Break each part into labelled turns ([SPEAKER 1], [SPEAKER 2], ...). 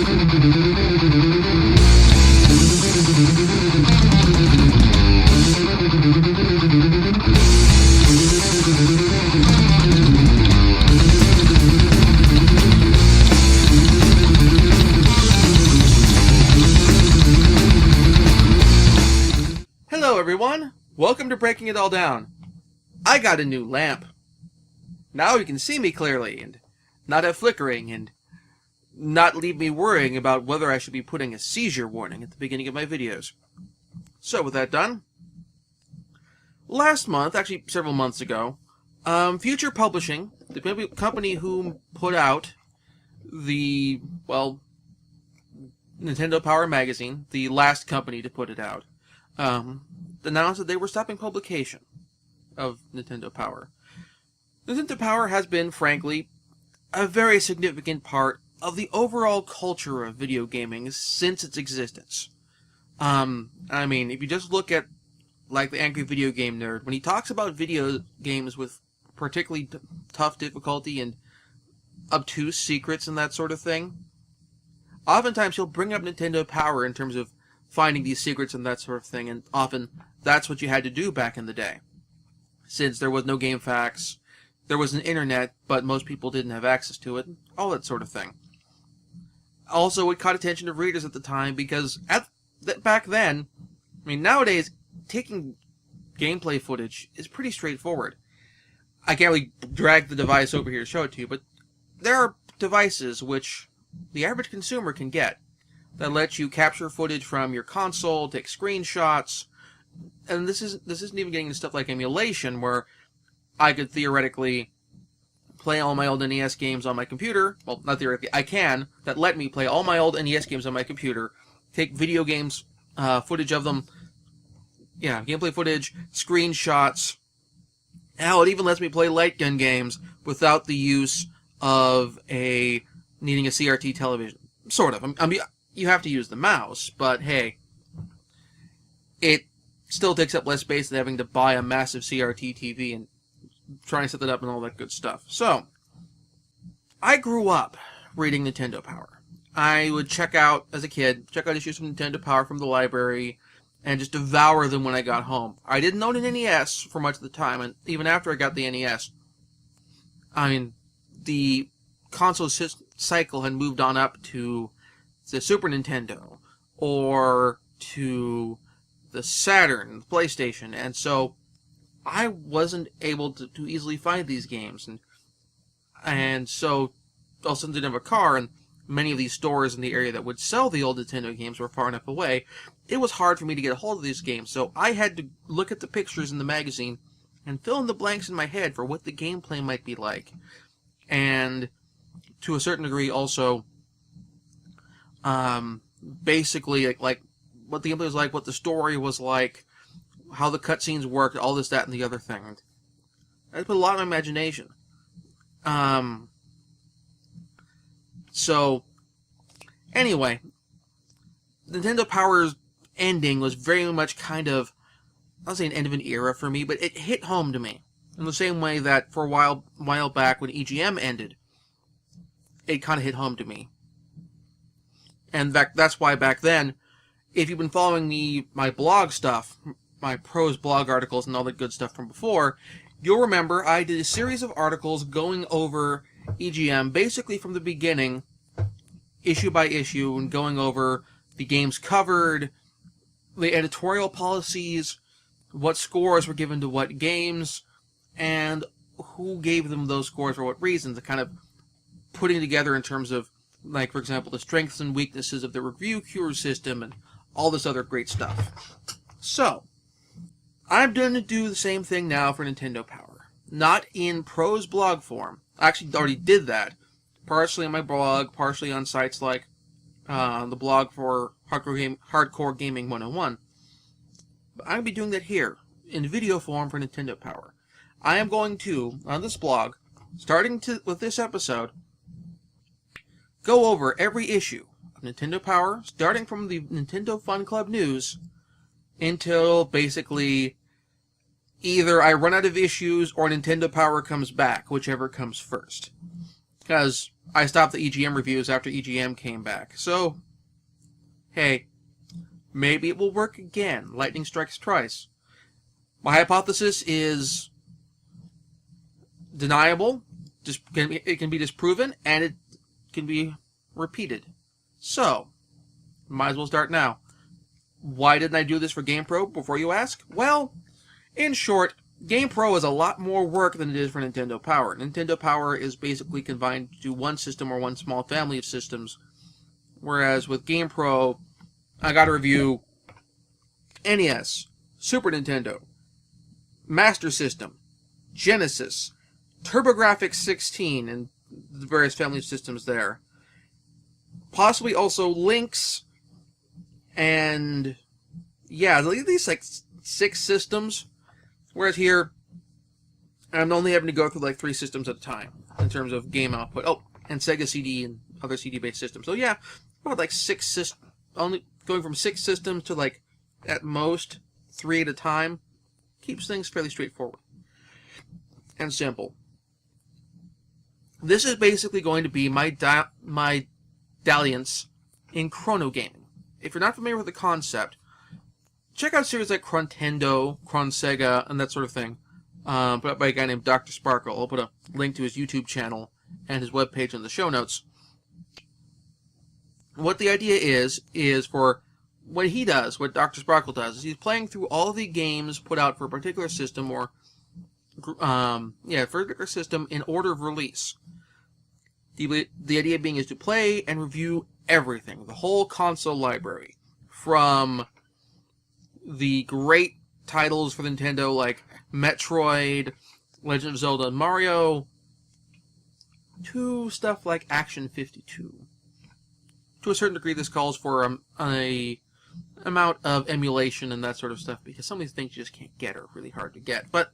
[SPEAKER 1] Hello everyone, welcome to Breaking It All Down. I got a new lamp. Now you can see me clearly and not have flickering and not leave me worrying about whether I should be putting a seizure warning at the beginning of my videos. So with that done, last month, actually several months ago, Future Publishing, the company who put out the, well, Nintendo Power magazine, the last company to put it out, announced that they were stopping publication of Nintendo Power. Nintendo Power has been, frankly, a very significant part of the overall culture of video gaming since its existence. I mean, if you just look at, like, the Angry Video Game Nerd, when he talks about video games with particularly tough difficulty and obtuse secrets and that sort of thing, oftentimes he'll bring up Nintendo Power in terms of finding these secrets and that sort of thing, and often that's what you had to do back in the day. Since there was no GameFAQs, there was an internet, but most people didn't have access to it, all that sort of thing. Also, it caught attention of readers at the time because back then, I mean, nowadays, taking gameplay footage is pretty straightforward. I can't really drag the device over here to show it to you, but there are devices which the average consumer can get that let you capture footage from your console, take screenshots, and this isn't even getting into stuff like emulation, where I could theoretically play all my old NES games on my computer. Well, not theoretically, I can. That let me play all my old NES games on my computer, take video games, footage of them, gameplay footage, screenshots. Hell, it even lets me play light gun games without the use of needing a CRT television. Sort of. I mean, you have to use the mouse, but hey, it still takes up less space than having to buy a massive CRT TV and trying to set that up and all that good stuff. So, I grew up reading Nintendo Power. I would check out issues from Nintendo Power from the library, and just devour them when I got home. I didn't own an NES for much of the time, and even after I got the NES, I mean, the console cycle had moved on up to the Super Nintendo, or to the Saturn, the PlayStation, and so I wasn't able to easily find these games, and so also didn't have a car, and many of these stores in the area that would sell the old Nintendo games were far enough away. It was hard for me to get a hold of these games, so I had to look at the pictures in the magazine and fill in the blanks in my head for what the gameplay might be like, and to a certain degree also basically like what the gameplay was like, what the story was like, how the cutscenes worked, all this, that, and the other thing. I put a lot of imagination. So, anyway, Nintendo Power's ending was very much kind of, I'll say an end of an era for me, but it hit home to me. In the same way that for a while back when EGM ended, it kind of hit home to me. And that's why back then, if you've been following my blog stuff, my prose blog articles and all that good stuff from before, you'll remember I did a series of articles going over EGM basically from the beginning, issue by issue, and going over the games covered, the editorial policies, what scores were given to what games, and who gave them those scores for what reasons, and kind of putting together in terms of, like, for example, the strengths and weaknesses of the review queue system and all this other great stuff. So, I'm going to do the same thing now for Nintendo Power. Not in prose blog form. I actually already did that. Partially on my blog, partially on sites like the blog for Hardcore Gaming 101. But I'm going to be doing that here, in video form for Nintendo Power. I am going to, on this blog, starting with this episode, go over every issue of Nintendo Power, starting from the Nintendo Fun Club news until basically either I run out of issues or Nintendo Power comes back, whichever comes first. Because I stopped the EGM reviews after EGM came back. So, hey, maybe it will work again. Lightning strikes twice. My hypothesis is deniable. It can be disproven, and it can be repeated. So, might as well start now. Why didn't I do this for GamePro, before you ask? Well, in short, GamePro is a lot more work than it is for Nintendo Power. Nintendo Power is basically confined to one system or one small family of systems, whereas with GamePro, I got to review NES, Super Nintendo, Master System, Genesis, TurboGrafx 16, and the various family of systems there. Possibly also Lynx, and yeah, at least like 6 systems. Whereas here, I'm only having to go through like 3 systems at a time in terms of game output. Oh, and Sega CD and other CD-based systems. So yeah, about like 6 systems, only going from 6 systems to like at most 3 at a time. Keeps things fairly straightforward and simple. This is basically going to be my dalliance in chrono gaming. If you're not familiar with the concept, check out series like Chrontendo, Chron-Sega, and that sort of thing, put up by a guy named Dr. Sparkle. I'll put a link to his YouTube channel and his webpage in the show notes. What the idea is for what he does, what Dr. Sparkle does, is he's playing through all the games put out for a particular system, or for a particular system in order of release. The idea being is to play and review everything, the whole console library, from the great titles for Nintendo like Metroid, Legend of Zelda, and Mario, to stuff like Action 52. To a certain degree, this calls for a amount of emulation and that sort of stuff, because some of these things you just can't get, are really hard to get. But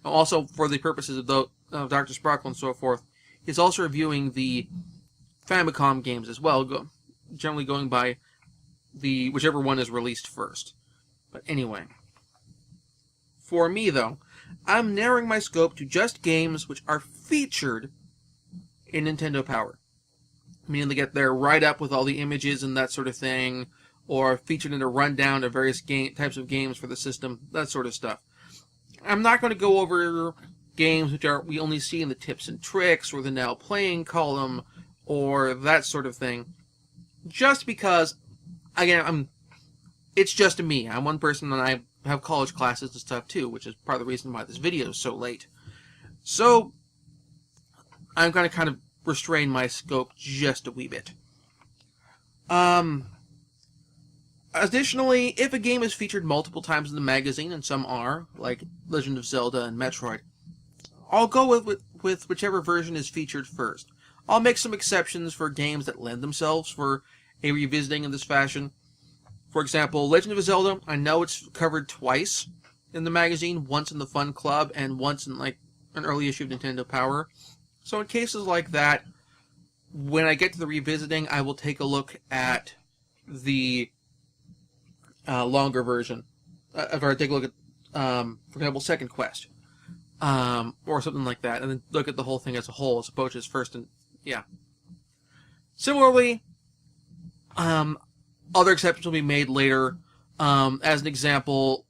[SPEAKER 1] also, for the purposes of Dr. Sparkle and so forth, he's also reviewing the Famicom games as well, generally going by whichever one is released first. But anyway, for me though, I'm narrowing my scope to just games which are featured in Nintendo Power. Meaning they get their write-up with all the images and that sort of thing, or featured in a rundown of various types of games for the system, that sort of stuff. I'm not going to go over games which we only see in the tips and tricks, or the now playing column, or that sort of thing. Just because, again, it's just me. I'm one person, and I have college classes and stuff too, which is part of the reason why this video is so late. So, I'm going to kind of restrain my scope just a wee bit. Additionally, if a game is featured multiple times in the magazine, and some are, like Legend of Zelda and Metroid, I'll go with whichever version is featured first. I'll make some exceptions for games that lend themselves for a revisiting in this fashion. For example, Legend of Zelda, I know it's covered twice in the magazine, once in the Fun Club, and once in like an early issue of Nintendo Power. So in cases like that, when I get to the revisiting, I will take a look at the longer version. Or take a look at, for example, Second Quest. Or something like that, and then look at the whole thing as a whole, as opposed to its first and, yeah. Similarly, other exceptions will be made later. As an example,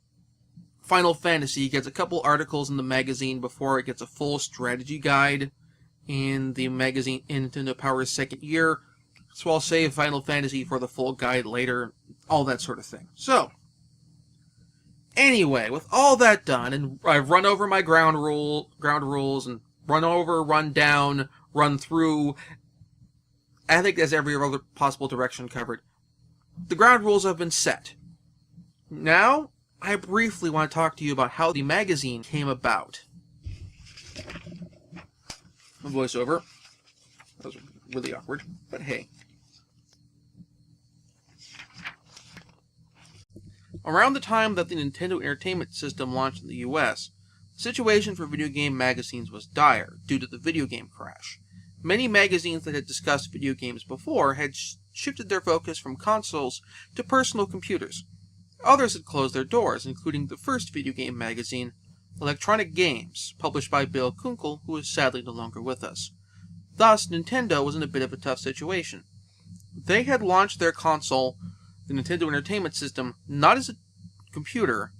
[SPEAKER 1] Final Fantasy gets a couple articles in the magazine before it gets a full strategy guide in the magazine in Nintendo Power's second year. So I'll save Final Fantasy for the full guide later, all that sort of thing. So, anyway, with all that done, and I've run over my ground rules, and run down, run through, I think there's every other possible direction covered. The ground rules have been set. Now, I briefly want to talk to you about how the magazine came about. A voiceover. That was really awkward, but hey. Around the time that the Nintendo Entertainment System launched in the US, the situation for video game magazines was dire due to the video game crash. Many magazines that had discussed video games before had shifted their focus from consoles to personal computers. Others had closed their doors, including the first video game magazine, Electronic Games, published by Bill Kunkel, who is sadly no longer with us. Thus, Nintendo was in a bit of a tough situation. They had launched their console, the Nintendo Entertainment System, not as a computer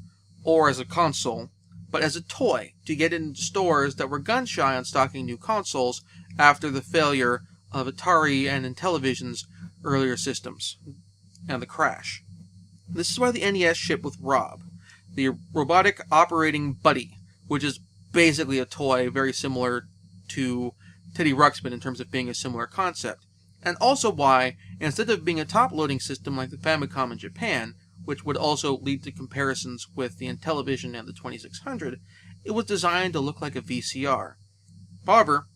[SPEAKER 1] or as a console, but as a toy to get into stores that were gun-shy on stocking new consoles after the failure of Atari and Intellivision's earlier systems and the crash. This is why the NES shipped with Rob, the robotic operating buddy, which is basically a toy very similar to Teddy Ruxpin in terms of being a similar concept, and also why, instead of being a top-loading system like the Famicom in Japan, which would also lead to comparisons with the Intellivision and the 2600, it was designed to look like a VCR. However,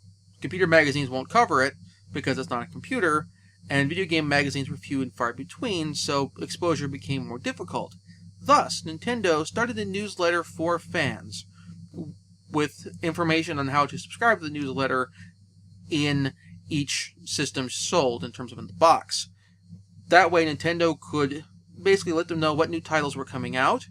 [SPEAKER 1] computer magazines won't cover it because it's not a computer, and video game magazines were few and far between, so exposure became more difficult. Thus, Nintendo started a newsletter for fans, with information on how to subscribe to the newsletter in each system sold in terms of in the box. That way, Nintendo could basically let them know what new titles were coming out,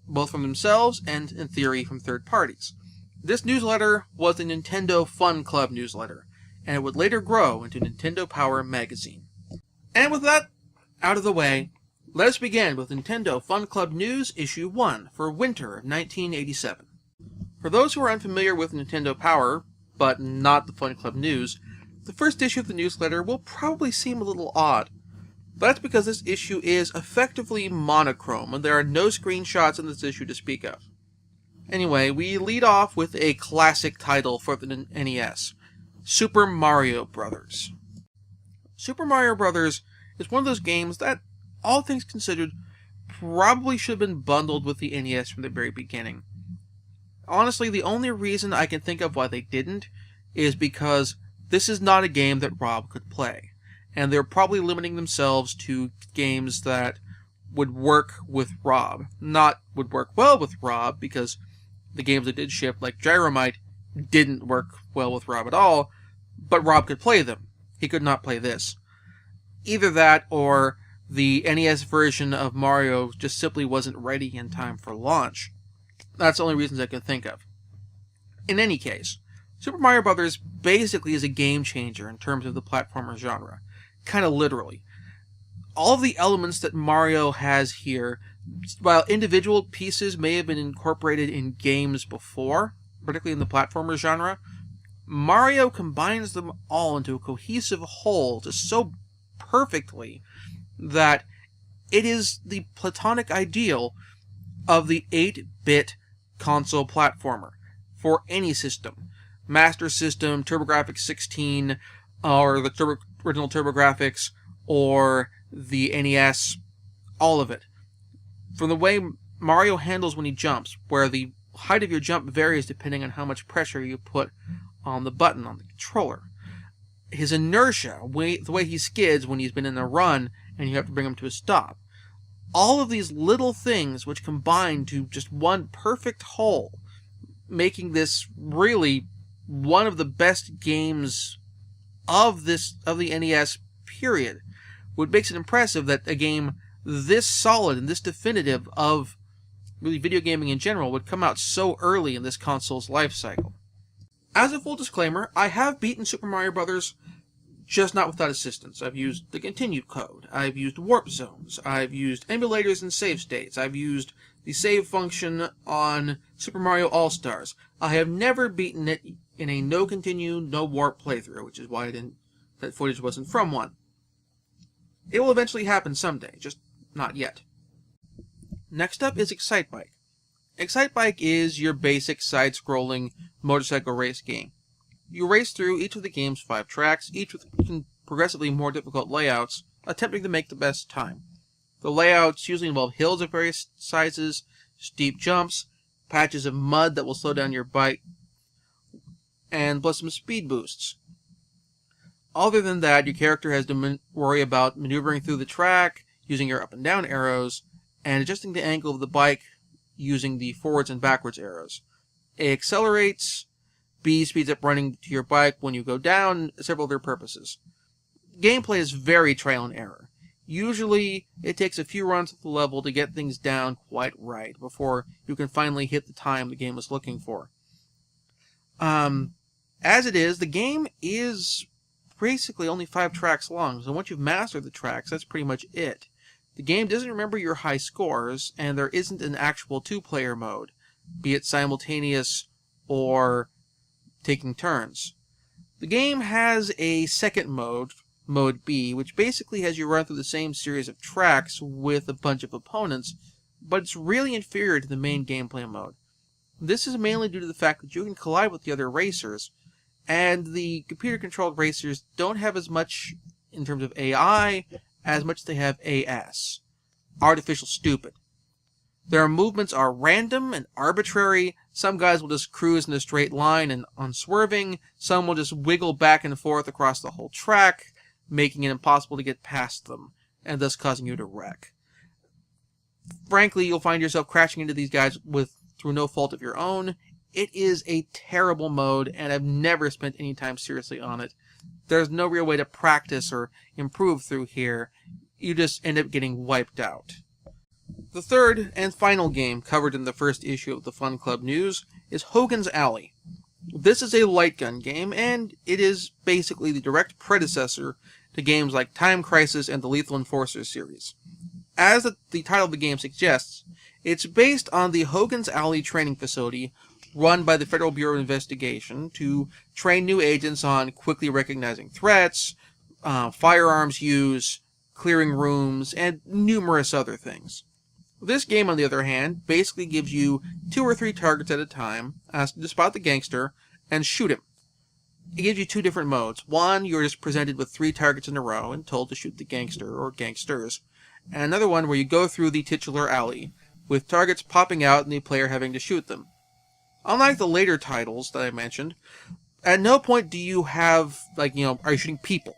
[SPEAKER 1] both from themselves and, in theory, from third parties. This newsletter was the Nintendo Fun Club newsletter, and it would later grow into Nintendo Power Magazine. And with that out of the way, let us begin with Nintendo Fun Club News Issue 1 for winter of 1987. For those who are unfamiliar with Nintendo Power, but not the Fun Club News, the first issue of the newsletter will probably seem a little odd. That's because this issue is effectively monochrome, and there are no screenshots in this issue to speak of. Anyway, we lead off with a classic title for the NES, Super Mario Bros. Super Mario Bros. Is one of those games that, all things considered, probably should have been bundled with the NES from the very beginning. Honestly, the only reason I can think of why they didn't is because this is not a game that Rob could play, and they're probably limiting themselves to games that would work with Rob. Not would work well with Rob, because the games that did ship, like Gyromite, didn't work well with Rob at all, but Rob could play them. He could not play this. Either that, or the NES version of Mario just simply wasn't ready in time for launch. That's the only reasons I can think of. In any case, Super Mario Bros. Basically is a game changer in terms of the platformer genre. Kind of literally. All of the elements that Mario has here, while individual pieces may have been incorporated in games before, particularly in the platformer genre, Mario combines them all into a cohesive whole just so perfectly that it is the platonic ideal of the 8-bit console platformer for any system. Master System, TurboGrafx 16, or the original TurboGrafx, or the NES, all of it. From the way Mario handles when he jumps, where the height of your jump varies depending on how much pressure you put on the button on the controller. His inertia, the way he skids when he's been in a run and you have to bring him to a stop. All of these little things which combine to just one perfect whole, making this really one of the best games of the NES period, what makes it impressive that a game this solid and this definitive of really video gaming in general would come out so early in this console's life cycle. As a full disclaimer, I have beaten Super Mario Bros., just not without assistance. I've used the continued code, I've used warp zones, I've used emulators and save states, I've used the save function on Super Mario All-Stars. I have never beaten it in a no continue, no warp playthrough, which is why that footage wasn't from one. It will eventually happen someday, just not yet. Next up is Excitebike. Excitebike is your basic side-scrolling motorcycle race game. You race through each of the game's 5 tracks, each with progressively more difficult layouts, attempting to make the best time. The layouts usually involve hills of various sizes, steep jumps, patches of mud that will slow down your bike, and plus some speed boosts. Other than that, your character has to worry about maneuvering through the track, using your up and down arrows, and adjusting the angle of the bike using the forwards and backwards arrows. A accelerates, B speeds up running to your bike when you go down, several other purposes. Gameplay is very trial and error. Usually, it takes a few runs of the level to get things down quite right before you can finally hit the time the game was looking for. As it is, the game is basically only 5 tracks long, so once you've mastered the tracks, that's pretty much it. The game doesn't remember your high scores, and there isn't an actual 2-player mode, be it simultaneous or taking turns. The game has a second mode, Mode B, which basically has you run through the same series of tracks with a bunch of opponents, but it's really inferior to the main gameplay mode. This is mainly due to the fact that you can collide with the other racers, and the computer-controlled racers don't have as much, in terms of AI, as much as they have AS. Artificial stupid. Their movements are random and arbitrary. Some guys will just cruise in a straight line and unswerving. Some will just wiggle back and forth across the whole track, making it impossible to get past them, and thus causing you to wreck. Frankly, you'll find yourself crashing into these guys through no fault of your own. It is a terrible mode, and I've never spent any time seriously on it. There's no real way to practice or improve through here. You just end up getting wiped out. The third and final game covered in the first issue of the Fun Club News is Hogan's Alley. This is a light gun game, and it is basically the direct predecessor to games like Time Crisis and the Lethal Enforcer series. As the title of the game suggests, it's based on the Hogan's Alley training facility run by the Federal Bureau of Investigation to train new agents on quickly recognizing threats, firearms use, clearing rooms, and numerous other things. This game, on the other hand, basically gives you 2 or 3 targets at a time, asked to spot the gangster, and shoot him. It gives you 2 different modes. One, you're just presented with 3 targets in a row and told to shoot the gangster or gangsters. And another one where you go through the titular alley, with targets popping out and the player having to shoot them. Unlike the later titles that I mentioned, at no point do you have, are you shooting people?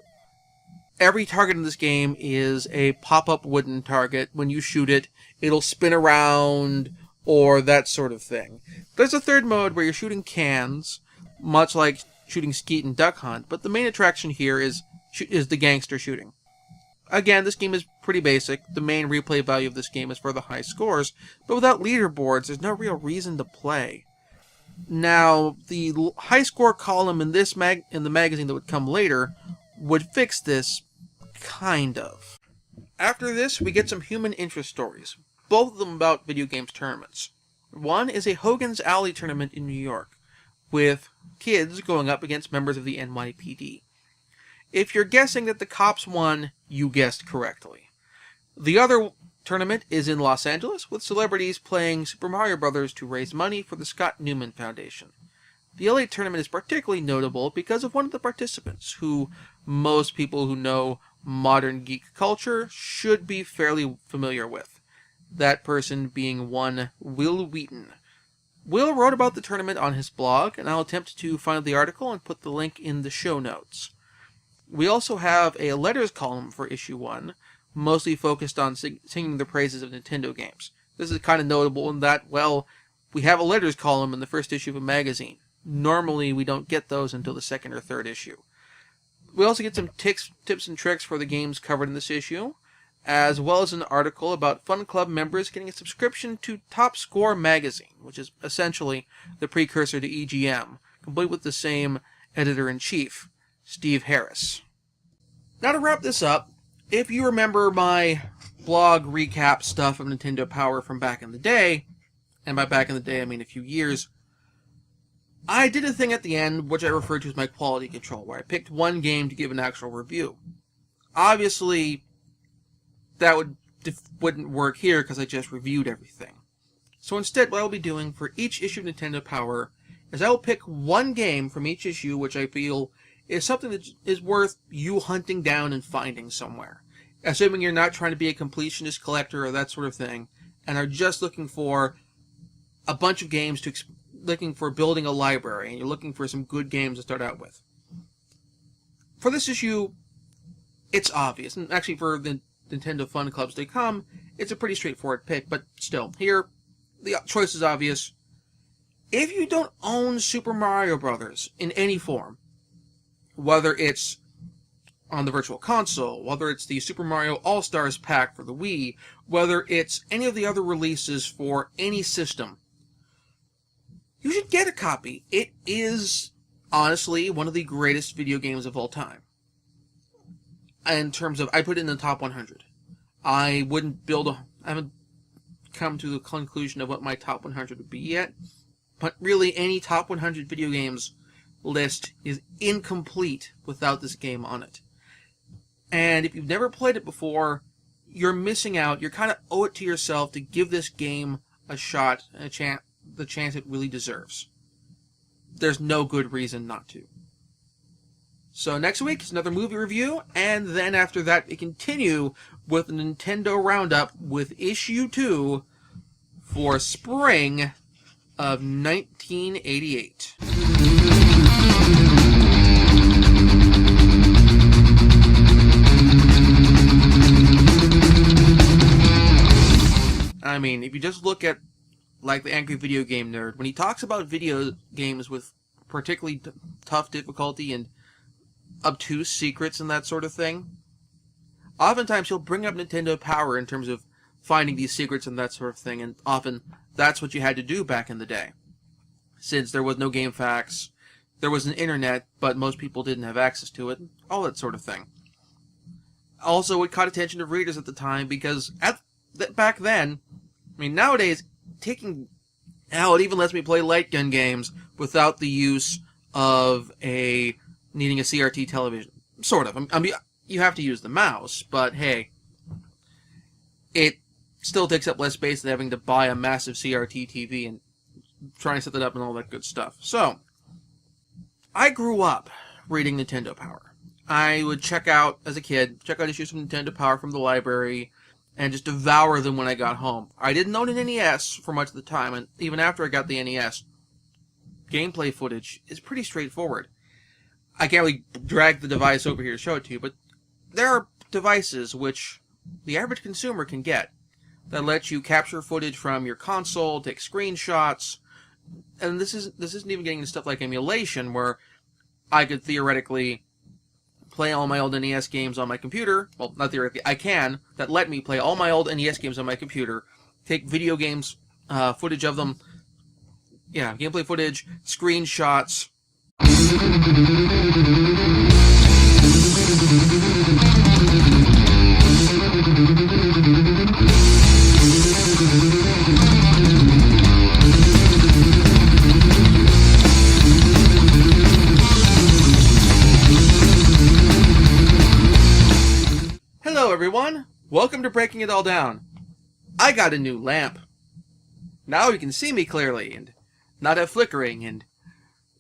[SPEAKER 1] Every target in this game is a pop-up wooden target. When you shoot it, it'll spin around, or that sort of thing. There's a third mode where you're shooting cans, much like shooting Skeet and Duck Hunt, but the main attraction here is the gangster shooting. Again, this game is pretty basic. The main replay value of this game is for the high scores, but without leaderboards, there's no real reason to play. Now, the high score column in the magazine that would come later would fix this, kind of. After this, we get some human interest stories, both of them about video games tournaments. One is a Hogan's Alley tournament in New York, with kids going up against members of the NYPD. If you're guessing that the cops won, you guessed correctly. The other tournament is in Los Angeles, with celebrities playing Super Mario Bros. To raise money for the Scott Newman Foundation. The LA tournament is particularly notable because of one of the participants, who most people who know modern geek culture should be fairly familiar with. That person being one Will Wheaton. Will wrote about the tournament on his blog, and I'll attempt to find the article and put the link in the show notes. We also have a letters column for issue 1, mostly focused on singing the praises of Nintendo games. This is kind of notable in that, we have a letters column in the first issue of a magazine. Normally, we don't get those until the second or third issue. We also get some tips and tricks for the games covered in this issue, as well as an article about Fun Club members getting a subscription to Top Score magazine, which is essentially the precursor to EGM, complete with the same editor-in-chief, Steve Harris. Now to wrap this up, if you remember my blog recap stuff of Nintendo Power from back in the day, and by back in the day I mean a few years, I did a thing at the end which I referred to as my quality control, where I picked one game to give an actual review. Obviously, that wouldn't work here because I just reviewed everything. So instead, what I'll be doing for each issue of Nintendo Power is I will pick one game from each issue which I feel is something that is worth you hunting down and finding somewhere. Assuming you're not trying to be a completionist collector or that sort of thing, and are just looking for a bunch of games looking for building a library, and you're looking for some good games to start out with. For this issue, it's obvious, and actually for the Nintendo Fun Clubs to come, it's a pretty straightforward pick, but still, here, the choice is obvious. If you don't own Super Mario Bros. In any form, whether it's on the Virtual Console, whether it's the Super Mario All-Stars pack for the Wii, whether it's any of the other releases for any system, you should get a copy. It is honestly one of the greatest video games of all time. In terms of, I put it in the top 100. I haven't come to the conclusion of what my top 100 would be yet, but really any top 100 video games list is incomplete without this game on it. And if you've never played it before, you're missing out. You kind of owe it to yourself to give this game a shot, the chance it really deserves. There's no good reason not to. So next week is another movie review, and then after that we continue with the Nintendo Roundup with Issue 2 for spring of 1988. I mean, if you just look at, like, the Angry Video Game Nerd, when he talks about video games with particularly tough difficulty and obtuse secrets and that sort of thing, oftentimes he'll bring up Nintendo Power in terms of finding these secrets and that sort of thing, and often that's what you had to do back in the day. Since there was no GameFAQs, there was an internet, but most people didn't have access to it, all that sort of thing. Also, it caught attention of readers at the time because back then, I mean, nowadays, it even lets me play light gun games without the use of needing a CRT television. Sort of. I mean, you have to use the mouse, but hey, it still takes up less space than having to buy a massive CRT TV and trying to set that up and all that good stuff. So, I grew up reading Nintendo Power. I would check out issues from Nintendo Power from the library, and just devour them when I got home. I didn't own an NES for much of the time, and even after I got the NES, gameplay footage is pretty straightforward. I can't really drag the device over here to show it to you, but there are devices which the average consumer can get that let you capture footage from your console, take screenshots, and this isn't even getting into stuff like emulation, where I could theoretically play all my old NES games on my computer. Well, not theoretically, I can. That let me play all my old NES games on my computer, take video games, footage of them, gameplay footage, screenshots. Hello everyone, welcome to Breaking It All Down. I got a new lamp. Now you can see me clearly, and not have flickering, and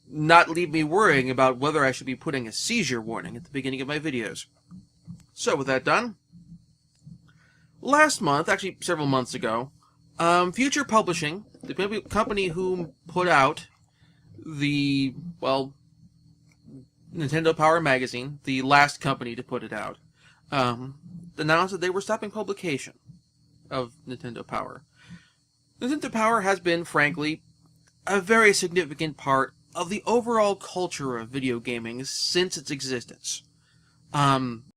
[SPEAKER 1] not leave me worrying about whether I should be putting a seizure warning at the beginning of my videos. So with that done, last month, actually several months ago, Future Publishing, the company who put out the, Nintendo Power magazine, the last company to put it out, announced that they were stopping publication of Nintendo Power. Nintendo Power has been, frankly, a very significant part of the overall culture of video gaming since its existence.